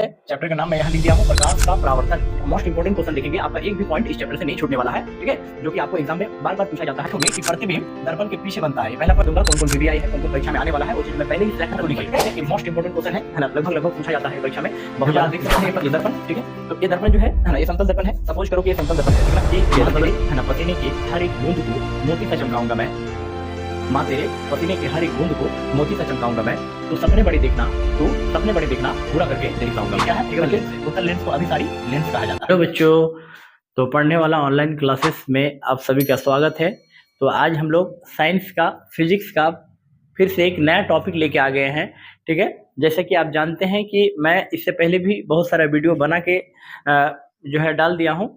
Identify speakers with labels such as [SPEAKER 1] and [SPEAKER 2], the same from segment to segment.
[SPEAKER 1] Chapter का नाम मैं यहाँ लिख दिया हूँ, प्रकाश का परावर्तन। मोस्ट इंपोर्टेंट क्वेश्चन देखेंगे, आपका एक भी पॉइंट इस चैप्टर से नहीं छूटने वाला है, ठीक है, जो कि आपको एग्जाम में बार बार पूछा जाता है कि प्रतिबिंब दर्पण के पीछे बनता है। पहला पॉइंट दूंगा कौन कौन वीवीआई है, कौन कौन परीक्षा में आने वाला है, वो चीज मैं पहले ही सिलेक्ट कर लिखिए। ये मोस्ट इंपोर्टेंट क्वेश्चन है ना, लगभग पूछा जाता है परीक्षा में बहुत ज्यादा। देख सकते हैं ये दर्पण, ठीक है, तो ये दर्पण जो है ना, ये समतल दर्पण है। सपोज करो कि ये समतल दर्पण है, ठीक है, ये दर्पण है ना, पसीने की हर एक बूंद को मोती से चमकाऊंगा मैं, माँ तेरे पसीने की हर एक बूंद को मोती से चमकाऊंगा मैं, तो सपने बड़े देखना, तो सपने बड़े देखना पूरा करके दिखाऊंगा। क्या है लेंस, उत्तर लेंस को अभिसारी लेंस कहा जाता है। तो बच्चों, तो पढ़ने वाला ऑनलाइन क्लासेस में आप सभी का स्वागत है। तो आज हम लोग साइंस का, फिजिक्स का फिर से एक नया टॉपिक लेके आ गए हैं, ठीक है। जैसे कि आप जानते हैं कि मैं इससे पहले भी बहुत सारा वीडियो बना के जो है डाल दिया हूँ,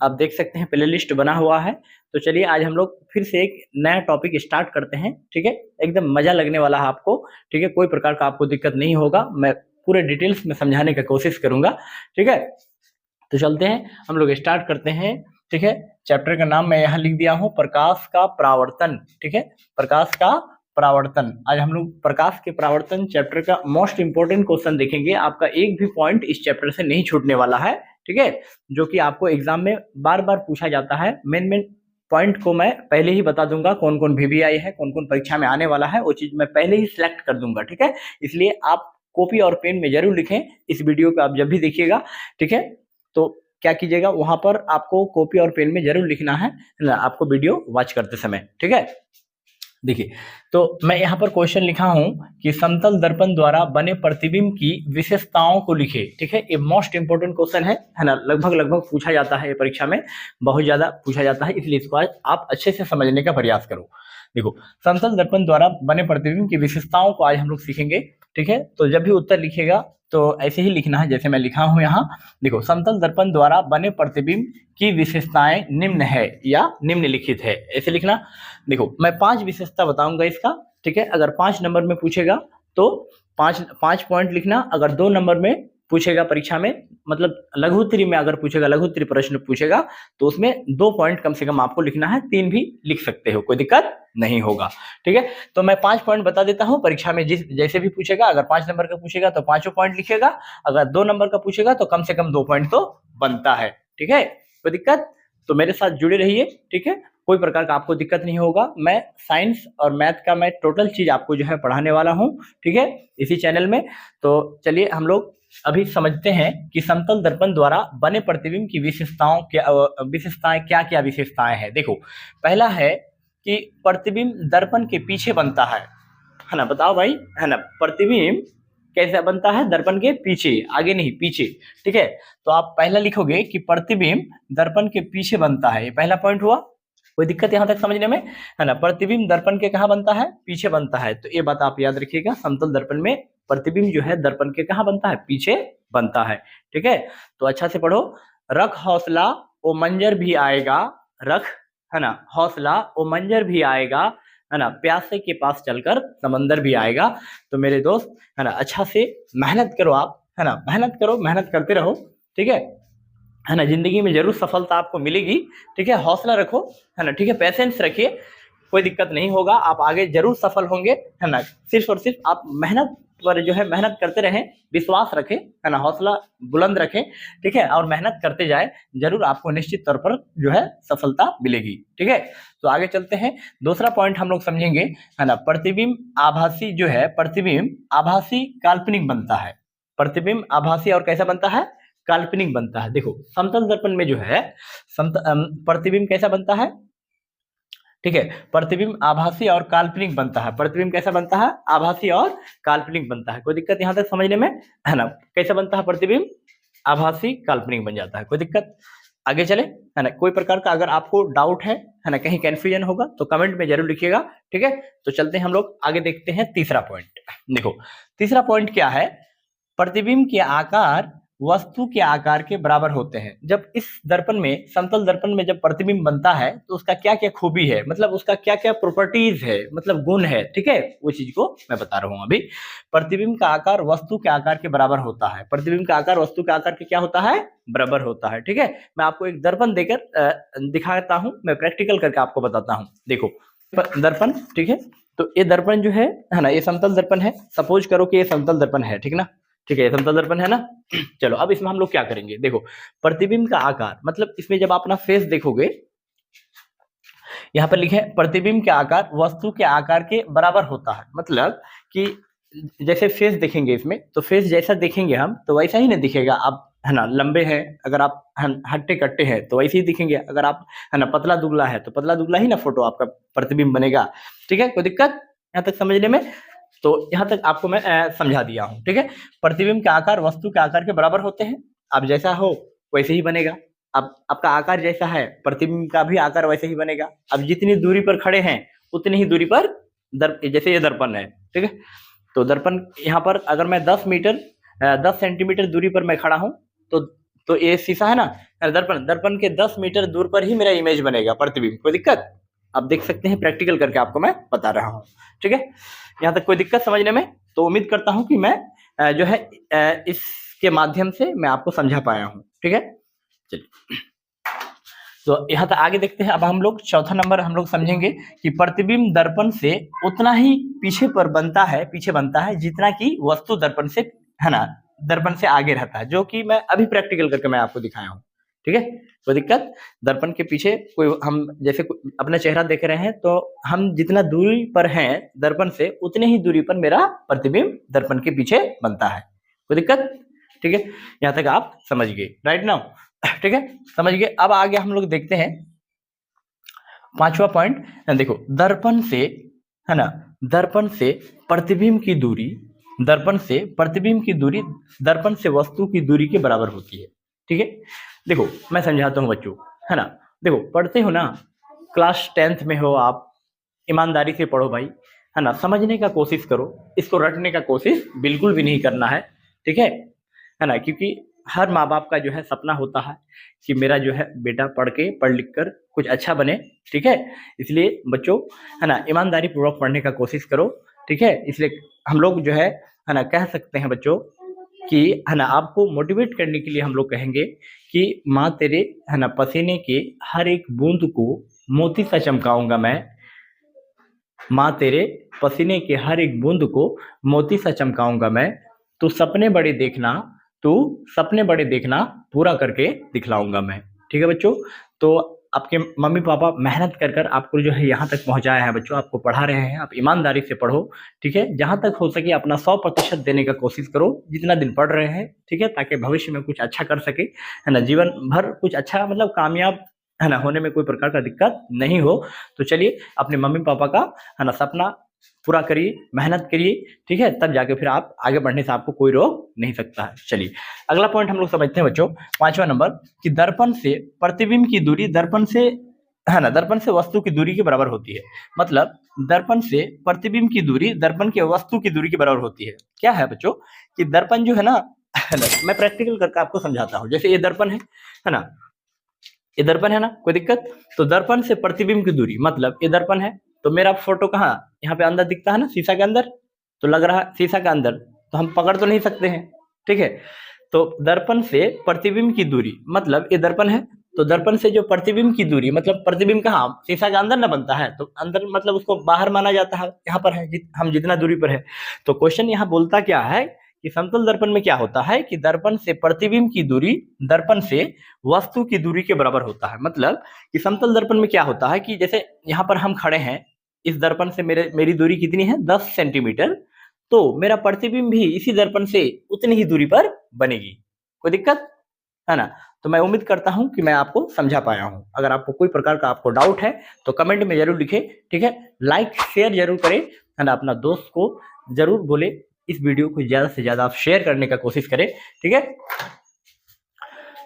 [SPEAKER 1] आप देख सकते हैं प्ले लिस्ट बना हुआ है। तो चलिए आज हम लोग फिर से एक नया टॉपिक स्टार्ट करते हैं, ठीक है। एकदम मजा लगने वाला है आपको, ठीक है, कोई प्रकार का आपको दिक्कत नहीं होगा, मैं पूरे डिटेल्स में समझाने की कोशिश करूंगा, ठीक है। तो चलते हैं, हम लोग स्टार्ट करते हैं, ठीक है। चैप्टर का नाम मैं यहाँ लिख दिया हूँ, प्रकाश का परावर्तन, ठीक है, प्रकाश का परावर्तन। आज हम लोग प्रकाश के परावर्तन चैप्टर का मोस्ट इंपोर्टेंट क्वेश्चन देखेंगे। आपका एक भी पॉइंट इस चैप्टर से नहीं छूटने वाला है, ठीक है, जो कि आपको एग्जाम में बार बार पूछा जाता है। मेन पॉइंट को मैं पहले ही बता दूंगा, कौन कौन वीवीआई है, कौन कौन परीक्षा में आने वाला है, वो चीज मैं पहले ही सिलेक्ट कर दूंगा, ठीक है। इसलिए आप कॉपी और पेन में जरूर लिखें इस वीडियो को, आप जब भी देखिएगा, ठीक है। तो क्या कीजिएगा, वहां पर आपको कॉपी और पेन में जरूर लिखना है ना, आपको वीडियो वॉच करते समय, ठीक है। देखिए, तो मैं यहाँ पर क्वेश्चन लिखा हूं कि समतल दर्पण द्वारा बने प्रतिबिंब की विशेषताओं को लिखे, ठीक है। ये मोस्ट इंपोर्टेंट क्वेश्चन है ना, लगभग पूछा जाता है ये परीक्षा में, बहुत ज्यादा पूछा जाता है, इसलिए इसको आज आप अच्छे से समझने का प्रयास करो। देखो, समतल दर्पण द्वारा बने प्रतिबिंब की विशेषताओं को आज हम लोग सीखेंगे, ठीक है। तो जब भी उत्तर लिखेगा तो ऐसे ही लिखना है जैसे मैं लिखा हूं यहाँ। देखो, समतल दर्पण द्वारा बने प्रतिबिंब की विशेषताएं निम्न है या निम्नलिखित है, ऐसे लिखना। देखो, मैं 5 विशेषता बताऊंगा इसका, ठीक है। अगर 5 नंबर में पूछेगा तो 5 पॉइंट लिखना। अगर 2 नंबर में पूछेगा परीक्षा में, मतलब लघु उत्तरी में अगर पूछेगा, लघु उत्तरी प्रश्न पूछेगा, तो उसमें 2 पॉइंट कम से कम आपको लिखना है, 3 भी लिख सकते हो, कोई दिक्कत नहीं होगा, ठीक है। तो मैं 5 पॉइंट बता देता हूं, परीक्षा में जैसे भी पूछेगा, अगर 5 नंबर का पूछेगा तो 5 पॉइंट लिखेगा, अगर 2 नंबर का पूछेगा तो कम से कम 2 पॉइंट तो बनता है, ठीक है, कोई दिक्कत। तो मेरे साथ जुड़े रहिए, ठीक है, कोई प्रकार का आपको दिक्कत नहीं होगा। मैं साइंस और मैथ का मैं टोटल चीज आपको जो है पढ़ाने वाला हूं, ठीक है, इसी चैनल में। तो चलिए हम लोग अभी समझते हैं कि समतल दर्पण द्वारा बने प्रतिबिंब की विशेषताएं क्या क्या विशेषताएं हैं। देखो, पहला है कि प्रतिबिंब दर्पण के पीछे बनता है ना, बताओ भाई, है ना, प्रतिबिंब कैसे बनता है, दर्पण के पीछे, आगे नहीं पीछे, ठीक है। तो आप पहला लिखोगे कि प्रतिबिंब दर्पण के पीछे बनता है, ये पहला पॉइंट हुआ। कोई दिक्कत यहां तक समझने में, है ना। प्रतिबिंब दर्पण के कहां बनता है, पीछे बनता है, तो ये बात आप याद रखिएगा। समतल दर्पण में प्रतिबिंब जो है दर्पण के कहां बनता है, पीछे बनता है, ठीक है। तो अच्छा से पढ़ो, रख हौसला ओ मंजर भी आएगा, रख, है ना, हौसला ओ मंजर भी आएगा, है ना, प्यासे के पास चलकर समंदर भी आएगा। तो मेरे दोस्त, है ना, अच्छा से मेहनत करो आप, है ना, मेहनत करो, मेहनत करते रहो, ठीक है ना। जिंदगी में जरूर सफलता आपको मिलेगी, ठीक है। हौसला रखो, है ना, ठीक है, पेशेंस रखिए, कोई दिक्कत नहीं होगा, आप आगे जरूर सफल होंगे, है ना। सिर्फ और सिर्फ आप मेहनत पर जो है मेहनत करते रहें, विश्वास रखें, है ना, हौसला बुलंद रखें, ठीक है, और मेहनत करते जाए, जरूर आपको निश्चित तौर पर जो है सफलता मिलेगी, ठीक है। तो आगे चलते हैं, दूसरा पॉइंट हम लोग समझेंगे, है ना। प्रतिबिंब आभासी जो है, प्रतिबिंब आभासी काल्पनिक बनता है, प्रतिबिंब आभासी और कैसा बनता है, काल्पनिक बनता है। देखो, समतल दर्पण में जो है प्रतिबिंब कैसा बनता है, ठीक है, प्रतिबिंब आभासी और काल्पनिक बनता है। प्रतिबिंब कैसा बनता है, आभासी और काल्पनिक बनता है। कोई दिक्कत यहां तक समझने में, है ना, कैसा बनता है, प्रतिबिंब आभासी काल्पनिक बन जाता है, कोई दिक्कत। आगे चले, है ना, कोई प्रकार का अगर आपको डाउट है ना, कहीं कंफ्यूजन होगा तो कमेंट में जरूर लिखिएगा, ठीक है। तो चलते हैं हम लोग आगे, देखते हैं तीसरा पॉइंट। देखो, तीसरा पॉइंट क्या है, प्रतिबिंब के आकार वस्तु के आकार के बराबर होते हैं। जब इस दर्पण में, समतल दर्पण में जब प्रतिबिंब बनता है तो उसका क्या क्या खूबी है, मतलब उसका क्या क्या प्रॉपर्टीज है, मतलब गुण है, ठीक है, वो चीज को मैं बता रहा हूं अभी। प्रतिबिंब का आकार वस्तु के आकार के बराबर होता है, प्रतिबिंब का आकार वस्तु के आकार के क्या होता है, बराबर होता है, ठीक है। मैं आपको एक दर्पण देकर दिखाता हूं, मैं प्रैक्टिकल करके आपको बताता हूं। देखो, दर्पण, ठीक है, तो ये दर्पण जो है ना, ये समतल दर्पण है। सपोज करो कि ये समतल दर्पण है, ठीक ना, ठीक है, समतल दर्पण है ना। चलो अब इसमें हम लोग क्या करेंगे, देखो प्रतिबिंब का आकार, मतलब इसमें जब आप अपना फेस देखोगे, यहाँ पर लिखे प्रतिबिंब के आकार वस्तु के आकार के बराबर होता है। मतलब कि जैसे फेस देखेंगे इसमें, तो फेस जैसा देखेंगे हम तो वैसा ही नहीं दिखेगा। आप है ना लंबे हैं, अगर आप हट्टे कट्टे हैं तो वैसे ही दिखेंगे। अगर आप है ना पतला दुबला है तो पतला दुबला ही ना फोटो आपका प्रतिबिंब बनेगा। ठीक है, कोई दिक्कत यहाँ तक समझने में? तो यहाँ तक आपको मैं समझा दिया हूँ। ठीक है, प्रतिबिंब के आकार वस्तु के आकार के बराबर होते हैं। आप जैसा हो वैसे ही बनेगा। अब आपका आकार जैसा है, प्रतिबिंब का भी आकार वैसे ही बनेगा। अब जितनी दूरी पर खड़े हैं उतनी ही दूरी पर जैसे ये दर्पण है, ठीक है, तो दर्पण यहाँ पर अगर मैं 10 सेंटीमीटर दूरी पर मैं खड़ा हूँ तो ये शीशा है ना, दर्पण के 10 मीटर दूर पर ही मेरा इमेज बनेगा, प्रतिबिंब। कोई दिक्कत? आप देख सकते हैं, प्रैक्टिकल करके आपको मैं बता रहा हूँ। ठीक है, यहाँ तक कोई दिक्कत समझने में? तो उम्मीद करता हूँ कि मैं जो है इसके माध्यम से मैं आपको समझा पाया हूँ। ठीक है, चलिए तो यहाँ तक आगे देखते हैं। अब हम लोग चौथा नंबर हम लोग समझेंगे कि प्रतिबिंब दर्पण से उतना ही पीछे बनता है जितना कि वस्तु दर्पण से है ना दर्पण से आगे रहता है, जो कि मैं अभी प्रैक्टिकल करके मैं आपको दिखाया हूँ। ठीक है, कोई दिक्कत? दर्पण के पीछे कोई हम जैसे अपना चेहरा देख रहे हैं तो हम जितना दूरी पर हैं दर्पण से उतने ही दूरी पर मेरा प्रतिबिंब दर्पण के पीछे बनता है। कोई दिक्कत? ठीक है, यहाँ तक आप समझ गए, राइट नाउ? ठीक है, समझ गए। अब आगे हम लोग देखते हैं पांचवा पॉइंट। देखो दर्पण से है ना, दर्पण से प्रतिबिंब की दूरी, दर्पण से प्रतिबिंब की दूरी दर्पण से वस्तु की दूरी के बराबर होती है। ठीक है, देखो मैं समझाता हूँ बच्चों, है ना। देखो पढ़ते हो ना, क्लास 10th में हो आप, ईमानदारी से पढ़ो भाई, है ना, समझने का कोशिश करो, इसको रटने का कोशिश बिल्कुल भी नहीं करना है। ठीक है ना, क्योंकि हर माँ बाप का जो है सपना होता है कि मेरा जो है बेटा पढ़ लिख कर कुछ अच्छा बने। ठीक है, इसलिए बच्चों है ना ईमानदारी पूर्वक पढ़ने का कोशिश करो। ठीक है, इसलिए हम लोग जो है ना कह सकते हैं बच्चों कि है ना आपको मोटिवेट करने के लिए हम लोग कहेंगे कि माँ तेरे है ना पसीने के हर एक बूंद को मोती सा चमकाऊंगा मैं, माँ तेरे पसीने के हर एक बूंद को मोती सा चमकाऊंगा मैं, तू सपने बड़े देखना पूरा करके दिखलाऊंगा मैं। ठीक है बच्चों, तो आपके मम्मी पापा मेहनत कर आपको जो है यहाँ तक पहुँचाया है बच्चों, आपको पढ़ा रहे हैं, आप ईमानदारी से पढ़ो। ठीक है, जहाँ तक हो सके अपना 100% देने का कोशिश करो जितना दिन पढ़ रहे हैं। ठीक है, ताकि भविष्य में कुछ अच्छा कर सके, है ना, जीवन भर कुछ अच्छा मतलब कामयाब है ना होने में कोई प्रकार का दिक्कत नहीं हो। तो चलिए अपने मम्मी पापा का है ना सपना पूरा करिए, मेहनत करिए। ठीक है, तब जाके फिर आप आगे बढ़ने से आपको कोई रोक नहीं सकता है। चलिए अगला पॉइंट हम लोग समझते हैं बच्चों, पांचवा नंबर, कि दर्पण से प्रतिबिंब की दूरी दर्पण से है ना दर्पण से वस्तु की दूरी के बराबर होती है। मतलब दर्पण से प्रतिबिंब की दूरी दर्पण के वस्तु की दूरी के बराबर होती है। क्या है बच्चों कि दर्पण जो है ना मैं प्रैक्टिकल करके आपको समझाता हूँ। जैसे ये दर्पण है ना, ये दर्पण है ना, कोई दिक्कत? तो दर्पण से प्रतिबिंब की दूरी, मतलब ये दर्पण है तो मेरा फोटो कहाँ यहाँ पे अंदर दिखता है ना, शीशा के अंदर, तो लग रहा है शीशा के अंदर, तो हम पकड़ तो नहीं सकते हैं। ठीक है, तो दर्पण से प्रतिबिंब की दूरी, मतलब ये दर्पण है तो दर्पण से जो प्रतिबिंब की दूरी, मतलब प्रतिबिंब कहाँ, शीशा के अंदर ना बनता है, तो अंदर मतलब उसको बाहर माना जाता है। यहाँ पर है हम जितना दूरी पर है। तो क्वेश्चन यहाँ बोलता क्या है कि समतल दर्पण में क्या होता है कि दर्पण से प्रतिबिंब की दूरी दर्पण से वस्तु की दूरी के बराबर होता है। मतलब कि समतल दर्पण में क्या होता है कि जैसे यहाँ पर हम खड़े हैं, इस दर्पण से मेरी दूरी कितनी है, 10 सेंटीमीटर, तो मेरा प्रतिबिंब भी इसी दर्पण से उतनी ही दूरी पर बनेगी। कोई दिक्कत है ना? तो मैं उम्मीद करता हूं कि मैं आपको समझा पाया हूं। अगर आपको कोई प्रकार का आपको डाउट है तो कमेंट में जरूर लिखें। ठीक है, लाइक शेयर जरूर करें, है ना, अपना दोस्त को जरूर बोले इस वीडियो को ज्यादा से ज्यादा आप शेयर करने का कोशिश करें। ठीक है,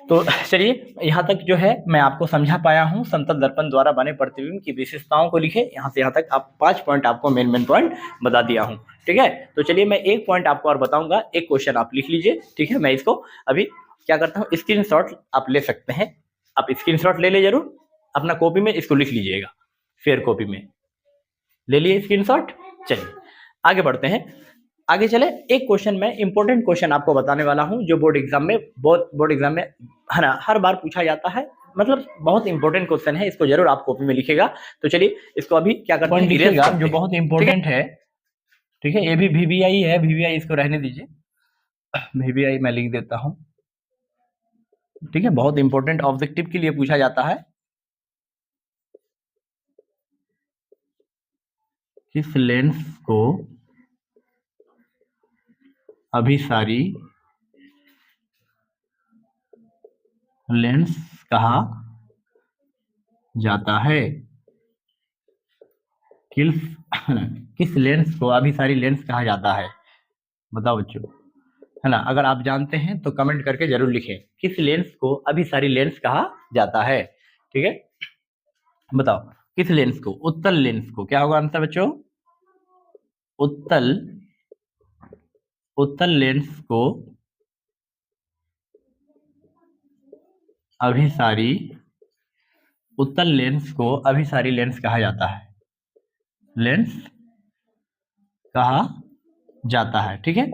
[SPEAKER 1] तो चलिए यहाँ तक जो है मैं आपको समझा पाया हूँ। समतल दर्पण द्वारा बने प्रतिबिंब की विशेषताओं को लिखे, यहाँ से यहाँ तक आप 5 पॉइंट आपको मेन पॉइंट बता दिया हूँ। ठीक है, तो चलिए मैं एक पॉइंट आपको और बताऊंगा, एक क्वेश्चन आप लिख लीजिए। ठीक है, मैं इसको अभी क्या करता हूँ, स्क्रीनशॉट आप ले सकते हैं, आप स्क्रीनशॉट ले जरूर, अपना कॉपी में इसको लिख लीजिएगा, फेयर कॉपी में ले लिए स्क्रीनशॉट। चलिए आगे बढ़ते हैं। आगे चले, एक क्वेश्चन में इंपॉर्टेंट क्वेश्चन आपको बताने वाला हूं जो बोर्ड एग्जाम में है ना हर बार पूछा जाता है, मतलब बहुत इंपॉर्टेंट क्वेश्चन है, इसको जरूर आप कॉपी में लिखेगा। तो चलिए इसको अभी क्या करते हैं, लिखिएगा जो बहुत इंपॉर्टेंट है। ठीक है, ये भी VVI है, VVI इसको रहने दीजिए। VBI मैं लिख देता हूं, ठीक है। बहुत इंपॉर्टेंट ऑब्जेक्टिव के लिए पूछा जाता है। किस लेंस को अभिसारी लेंस कहा जाता है? किस किस लेंस को अभिसारी लेंस कहा जाता है? बताओ बच्चों, है ना। अगर आप जानते हैं तो कमेंट करके जरूर लिखें, किस लेंस को अभिसारी लेंस कहा जाता है, ठीक है। बताओ किस लेंस को? उत्तल लेंस को। क्या होगा आंसर बच्चों? उत्तल उत्तल लेंस को अभिसारी उत्तल लेंस को अभिसारी लेंस कहा जाता है, लेंस कहा जाता है, ठीक है।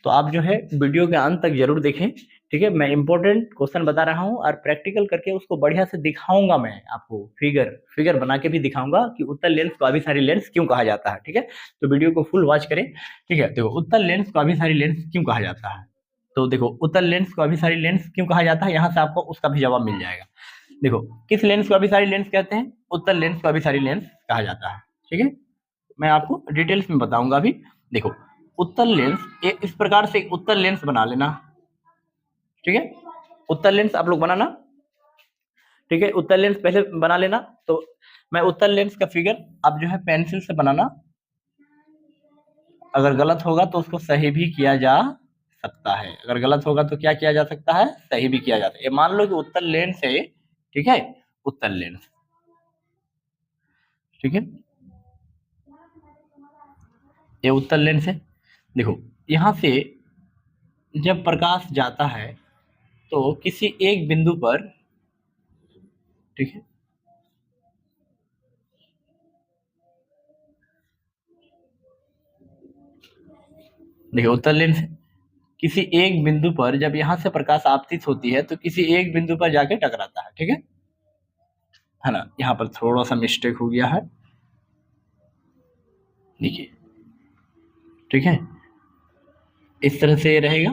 [SPEAKER 1] तो आप जो है वीडियो के अंत तक जरूर देखें, ठीक है। मैं इंपॉर्टेंट क्वेश्चन बता रहा हूं और प्रैक्टिकल करके उसको बढ़िया से दिखाऊंगा। मैं आपको फिगर बना के भी दिखाऊंगा कि उत्तल लेंस को अभिसारी लेंस क्यों कहा जाता है, ठीक है। तो वीडियो को फुल वॉच करें, ठीक है। देखो उत्तल लेंस को अभिसारी लेंस क्यों कहा जाता है, तो देखो उत्तल लेंस को अभिसारी लेंस क्यों कहा जाता है, यहाँ से आपको उसका भी जवाब मिल जाएगा। देखो किस लेंस को अभिसारी लेंस कहते हैं? उत्तल लेंस को अभिसारी लेंस कहा जाता है, ठीक है। मैं आपको डिटेल्स में बताऊंगा अभी। देखो उत्तल लेंस इस प्रकार से एक उत्तल लेंस बना लेना, ठीक है। उत्तल लेंस आप लोग बनाना, ठीक है। उत्तल लेंस पहले बना लेना। तो मैं उत्तल लेंस का फिगर आप जो है पेंसिल से बनाना, अगर गलत होगा तो उसको सही भी किया जा सकता है। अगर गलत होगा तो क्या किया जा सकता है? सही भी किया जाता है। ये मान लो कि उत्तल लेंस है, ठीक है, उत्तल लेंस, ठीक है। ये उत्तल लेंस है। देखो यहां से जब प्रकाश जाता है तो किसी एक बिंदु पर, ठीक है, देखिए उत्तल लेंस है। किसी एक बिंदु पर जब यहां से प्रकाश आपतित होती है तो किसी एक बिंदु पर जाके टकराता है, ठीक है ना। यहाँ पर थोड़ा सा मिस्टेक हो गया है, देखिए, ठीक है। इस तरह से ये रहेगा,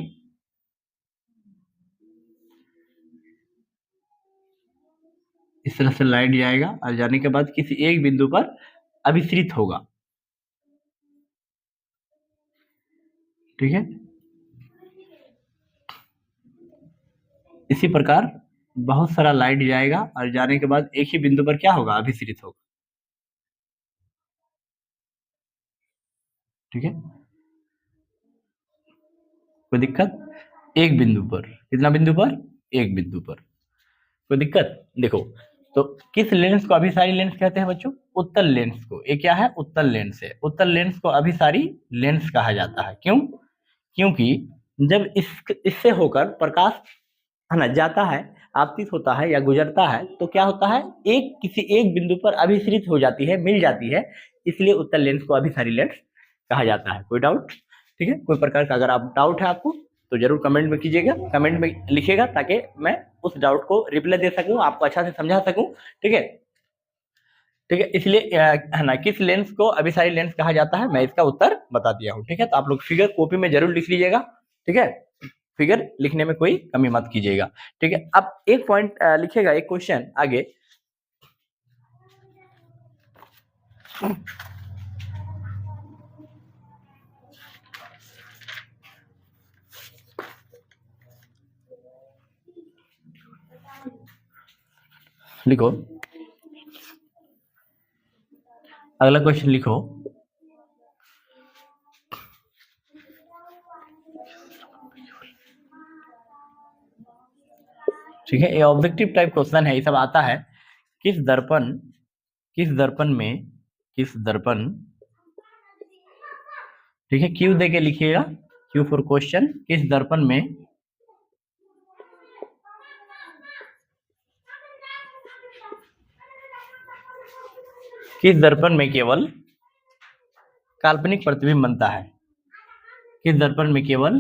[SPEAKER 1] इस तरह से लाइट जाएगा और जाने के बाद किसी एक बिंदु पर अभिसरित होगा, ठीक है। इसी प्रकार बहुत सारा लाइट जाएगा और जाने के बाद एक ही बिंदु पर क्या होगा? अभिसरित होगा, ठीक है। कोई दिक्कत? एक बिंदु पर, कितना बिंदु पर? एक बिंदु पर। कोई दिक्कत? देखो तो किस लेंस को अभिसारी लेंस कहते हैं बच्चों? उत्तल लेंस को। ये क्या है? उत्तल लेंस है। उत्तल लेंस को अभिसारी लेंस कहा जाता है। क्यों? क्योंकि जब इससे होकर प्रकाश, है ना, जाता है, आपतित होता है या गुजरता है तो क्या होता है? किसी एक बिंदु पर अभिसरित हो जाती है, मिल जाती है, इसलिए उत्तल लेंस को अभिसारी लेंस कहा जाता है। कोई डाउट? ठीक है, कोई प्रकार का अगर आप डाउट है आपको तो जरूर कमेंट में कीजिएगा, कमेंट में लिखिएगा ताकि मैं उस डाउट को रिप्लाई दे सकूं, आपको अच्छा से समझा सकूं, ठीक है। ठीक है, इसलिए है ना, किस लेंस को अभिसारी लेंस कहा जाता है मैं इसका उत्तर बता दिया हूं, ठीक है। तो आप लोग फिगर कॉपी में जरूर लिख लीजिएगा, ठीक है। फिगर लिखने में कोई कमी मत कीजिएगा, ठीक है। अब एक पॉइंट लिखिएगा, एक क्वेश्चन आगे। लिखो, अगला क्वेश्चन लिखो। ठीक है, ये ऑब्जेक्टिव टाइप क्वेश्चन है, ये सब आता है। किस दर्पण किस दर्पण, ठीक है, क्यू दे के लिखिएगा, क्यू फॉर क्वेश्चन। किस दर्पण में केवल काल्पनिक प्रतिबिंब बनता है? किस दर्पण में केवल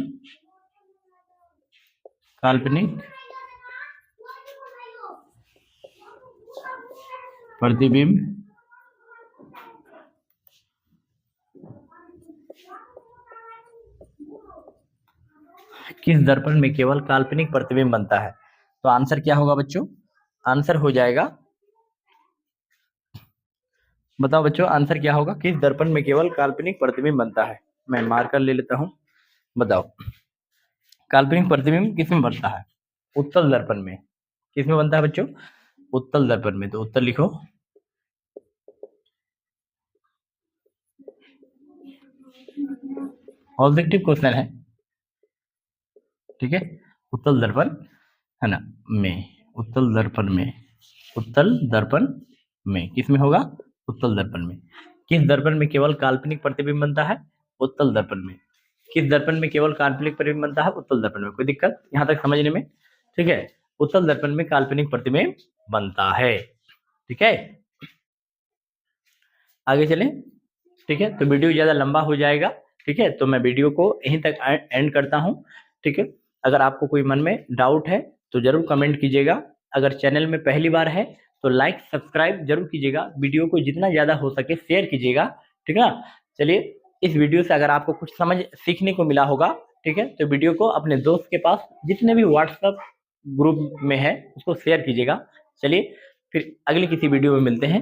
[SPEAKER 1] काल्पनिक प्रतिबिंब किस दर्पण में केवल काल्पनिक प्रतिबिंब बनता है? तो आंसर क्या होगा बच्चों? आंसर हो जाएगा, बताओ बच्चों आंसर क्या होगा? किस दर्पण में केवल काल्पनिक प्रतिबिंब बनता है? मैं मार्कर ले लेता हूं, बताओ काल्पनिक प्रतिबिंब किस में बनता है? उत्तल दर्पण में। किस में बनता है बच्चों? उत्तल दर्पण में। तो उत्तर लिखो। ऑब्जेक्टिव क्वेश्चन है, ठीक है। उत्तल दर्पण है ना में, उत्तल दर्पण में, उत्तल दर्पण में किस में होगा? उत्तल दर्पण में। किस दर्पण में केवल काल्पनिक प्रतिबिंब बनता है? उत्तल दर्पण में। किस दर्पण में केवल काल्पनिक प्रतिबिंब बनता है? उत्तल दर्पण में। कोई दिक्कत यहां तक समझने में? ठीक है, उत्तल दर्पण में काल्पनिक प्रतिबिंब बनता है, ठीक है। आगे चलें, ठीक है। तो वीडियो ज्यादा लंबा हो जाएगा, ठीक है, तो मैं वीडियो को यहीं तक एंड करता हूं, ठीक है। अगर आपको कोई मन में डाउट है तो जरूर कमेंट कीजिएगा। अगर चैनल में पहली बार है तो लाइक सब्सक्राइब जरूर कीजिएगा। वीडियो को जितना ज्यादा हो सके शेयर कीजिएगा, ठीक है ना। चलिए, इस वीडियो से अगर आपको कुछ समझ सीखने को मिला होगा, ठीक है, तो वीडियो को अपने दोस्त के पास जितने भी व्हाट्सएप ग्रुप में है उसको शेयर कीजिएगा। चलिए, फिर अगली किसी वीडियो में मिलते हैं।